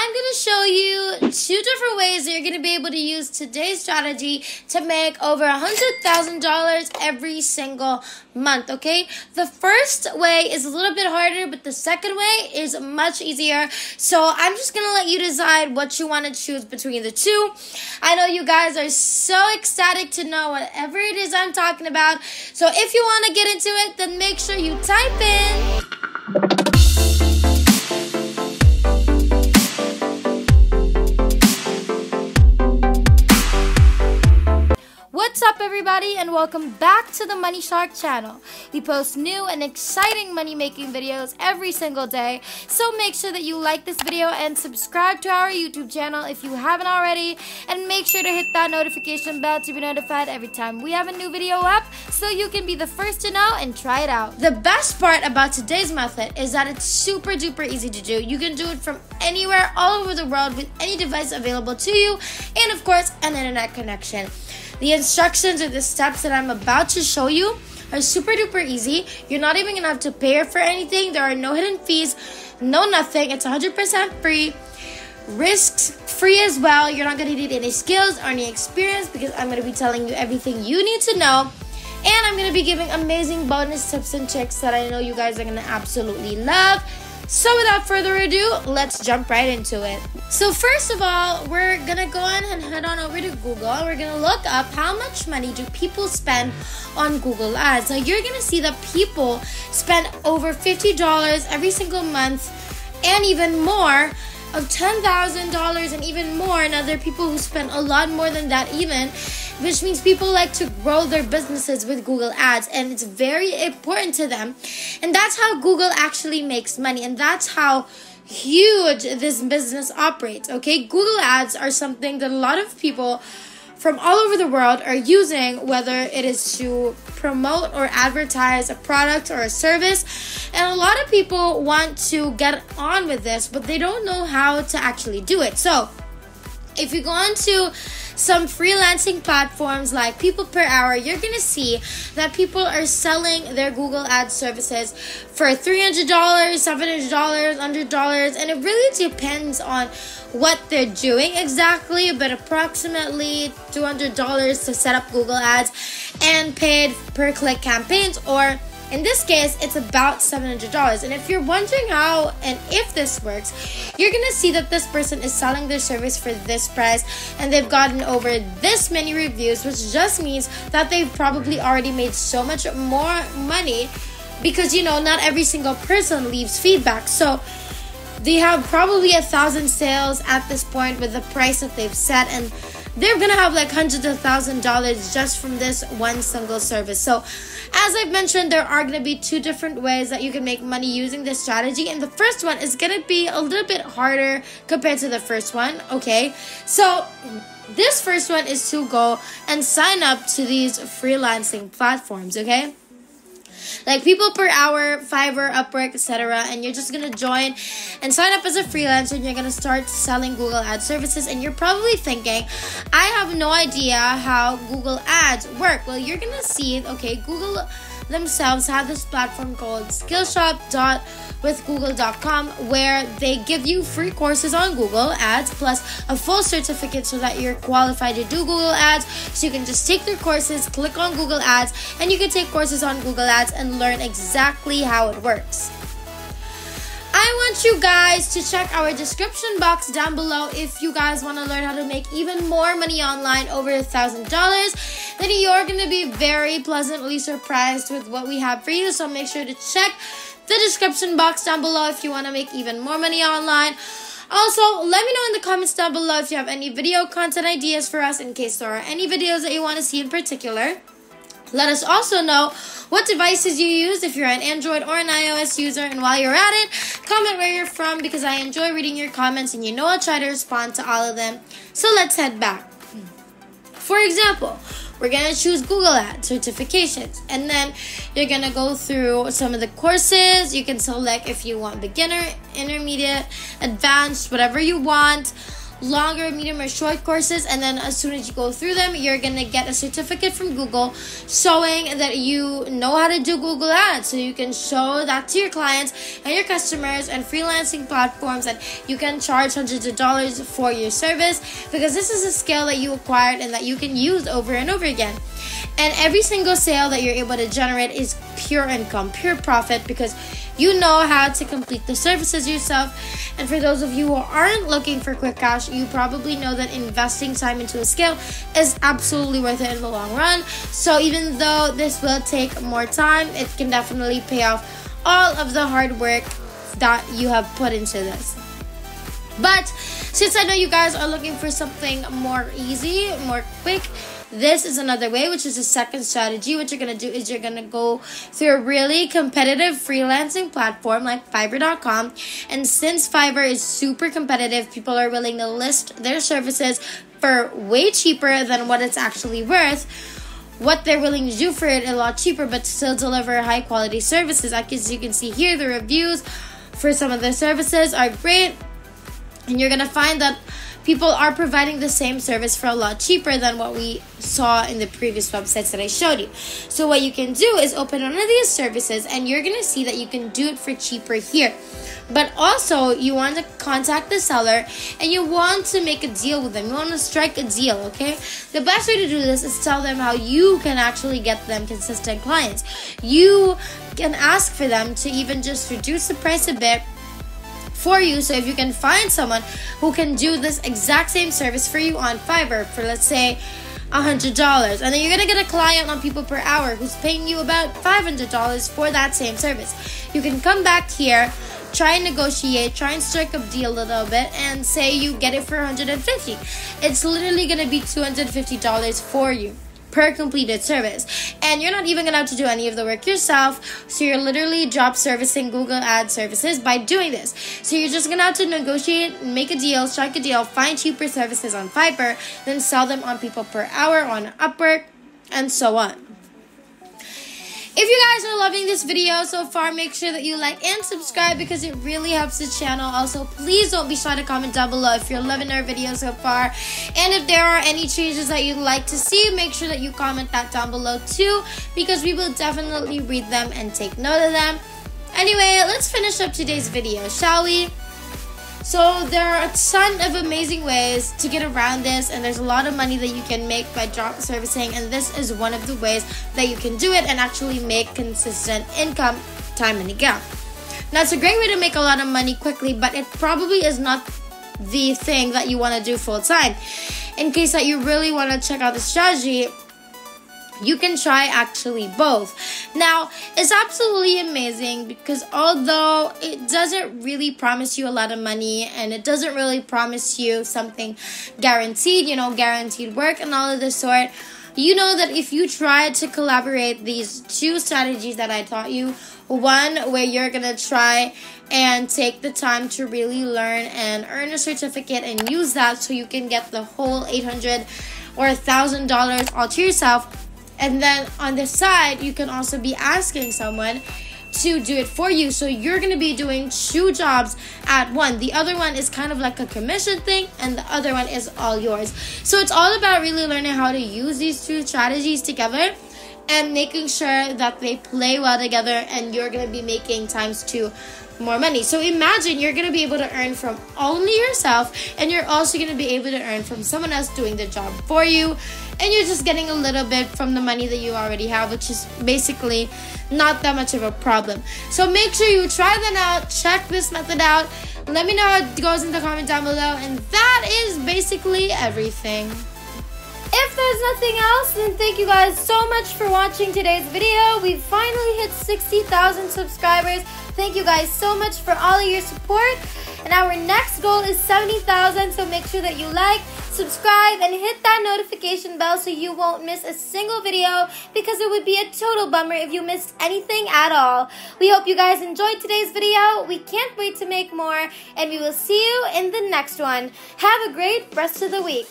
I'm going to show you 2 different ways that you're going to be able to use today's strategy to make over $100,000 every single month, okay? The first way is a little bit harder, but the second way is much easier. So I'm just going to let you decide what you want to choose between the two. I know you guys are so ecstatic to know whatever it is I'm talking about. So if you want to get into it, then make sure you type in. What's up, everybody, and welcome back to the Money Shark channel. We post new and exciting money-making videos every single day, so make sure that you like this video and subscribe to our YouTube channel if you haven't already, and make sure to hit that notification bell to be notified every time we have a new video up so you can be the first to know and try it out. The best part about today's method is that it's super duper easy to do. You can do it from anywhere all over the world with any device available to you, and of course an internet connection. The instructions or the steps that I'm about to show you are super duper easy. You're not even going to have to pay for anything. There are no hidden fees, no nothing. It's 100% free, risks free as well. You're not going to need any skills or any experience because I'm going to be telling you everything you need to know. And I'm going to be giving amazing bonus tips and tricks that I know you guys are going to absolutely love. So without further ado, let's jump right into it. So first of all, we're going to go on and head on over to Google. We're going to look up how much money do people spend on Google Ads. Now you're going to see that people spend over $50 every single month and even more, of $10,000 and even more. Now there are people who spend a lot more than that even, which means people like to grow their businesses with Google Ads, and it's very important to them. And that's how Google actually makes money, and that's how huge this business operates, okay? Google Ads are something that a lot of people from all over the world are using, whether it is to promote or advertise a product or a service. And a lot of people want to get on with this, but they don't know how to actually do it. So if you go on to some freelancing platforms like People Per Hour, you're going to see that people are selling their Google Ads services for $300, $700, $100, and it really depends on what they're doing exactly, but approximately $200 to set up Google Ads and paid per click campaigns, or in this case, it's about $700. And if you're wondering how and if this works, you're going to see that this person is selling their service for this price and they've gotten over this many reviews, which just means that they've probably already made so much more money because, you know, not every single person leaves feedback. So they have probably 1,000 sales at this point with the price that they've set, and they're gonna have like hundreds of $1,000s just from this one single service. So as I've mentioned, there are gonna be 2 different ways that you can make money using this strategy, and the first one is gonna be a little bit harder compared to the first one, okay? So this first one is to go and sign up to these freelancing platforms, okay? Like People Per Hour, Fiverr, Upwork, etc. And you're just going to join and sign up as a freelancer, and you're going to start selling Google Ads services. And you're probably thinking, I have no idea how Google Ads work. Well, you're going to see, okay, Google themselves have this platform called Skillshop.withgoogle.com where they give you free courses on Google Ads plus a full certificate so that you're qualified to do Google Ads. So you can just take their courses, click on Google Ads, and you can take courses on Google Ads and learn exactly how it works. I want you guys to check our description box down below if you guys want to learn how to make even more money online, over $1,000. Then you're going to be very pleasantly surprised with what we have for you. So make sure to check the description box down below if you want to make even more money online. Also, let me know in the comments down below if you have any video content ideas for us, in case there are any videos that you want to see in particular. Let us also know what devices you use, if you're an Android or an iOS user. And while you're at it, comment where you're from because I enjoy reading your comments and you know I'll try to respond to all of them. So let's head back. For example, we're going to choose Google Ads certifications, and then you're going to go through some of the courses. You can select if you want beginner, intermediate, advanced, whatever you want. longer, medium, or short courses, and then as soon as you go through them, you're gonna get a certificate from Google showing that you know how to do Google Ads, so you can show that to your clients and your customers and freelancing platforms that you can charge hundreds of dollars for your service, because this is a skill that you acquired and that you can use over and over again. And every single sale that you're able to generate is pure income, pure profit, because you know how to complete the services yourself. And for those of you who aren't looking for quick cash, you probably know that investing time into a skill is absolutely worth it in the long run. So even though this will take more time, it can definitely pay off all of the hard work that you have put into this. But since I know you guys are looking for something more easy, more quick, this is another way, which is the second strategy. What you're going to do is you're going to go through a really competitive freelancing platform like Fiverr.com. And since Fiverr is super competitive, people are willing to list their services for way cheaper than what it's actually worth. What they're willing to do for it a lot cheaper, but still deliver high quality services. As you can see here, the reviews for some of the services are great. And you're going to find that people are providing the same service for a lot cheaper than what we saw in the previous websites that I showed you. So what you can do is open one of these services, and you're going to see that you can do it for cheaper here. But also, you want to contact the seller and you want to make a deal with them. You want to strike a deal, okay? The best way to do this is tell them how you can actually get them consistent clients. You can ask for them to even just reduce the price a bit for you. So if you can find someone who can do this exact same service for you on Fiverr for, let's say, $100, and then you're gonna get a client on People Per Hour who's paying you about $500 for that same service, you can come back here, try and negotiate, try and strike a deal a little bit, and say you get it for $150. It's literally gonna be $250 for you per completed service, and you're not even gonna have to do any of the work yourself. So you're literally drop servicing Google Ad services by doing this. So you're just gonna have to negotiate, make a deal, strike a deal, find cheaper services on Fiverr, then sell them on People Per Hour, on Upwork, and so on. If you guys are loving this video so far, make sure that you like and subscribe because it really helps the channel. Also, please don't be shy to comment down below if you're loving our video so far. And if there are any changes that you'd like to see, make sure that you comment that down below too, because we will definitely read them and take note of them. Anyway, let's finish up today's video, shall we? So there are a ton of amazing ways to get around this, and there's a lot of money that you can make by drop servicing, and this is one of the ways that you can do it and actually make consistent income time and again. Now, it's a great way to make a lot of money quickly, but it probably is not the thing that you want to do full time. In case that you really want to check out the strategy, you can try actually both. Now, it's absolutely amazing because although it doesn't really promise you a lot of money and it doesn't really promise you something guaranteed, guaranteed work and all of this sort, you know that if you try to collaborate these two strategies that I taught you, one where you're gonna try and take the time to really learn and earn a certificate and use that so you can get the whole $800 or $1,000 all to yourself. And then on the side, you can also be asking someone to do it for you. So you're going to be doing two jobs at one. The other one is kind of like a commission thing, and the other one is all yours. So it's all about really learning how to use these two strategies together and making sure that they play well together, and you're going to be making times two more money. So imagine you're going to be able to earn from only yourself, and you're also going to be able to earn from someone else doing the job for you, and you're just getting a little bit from the money that you already have, which is basically not that much of a problem. So make sure you try that out, check this method out, let me know how it goes in the comment down below, and that is basically everything. If there's nothing else, then thank you guys so much for watching today's video. We finally hit 60,000 subscribers. Thank you guys so much for all of your support. And our next goal is 70,000, so make sure that you like, subscribe, and hit that notification bell so you won't miss a single video, because it would be a total bummer if you missed anything at all. We hope you guys enjoyed today's video. We can't wait to make more, and we will see you in the next one. Have a great rest of the week.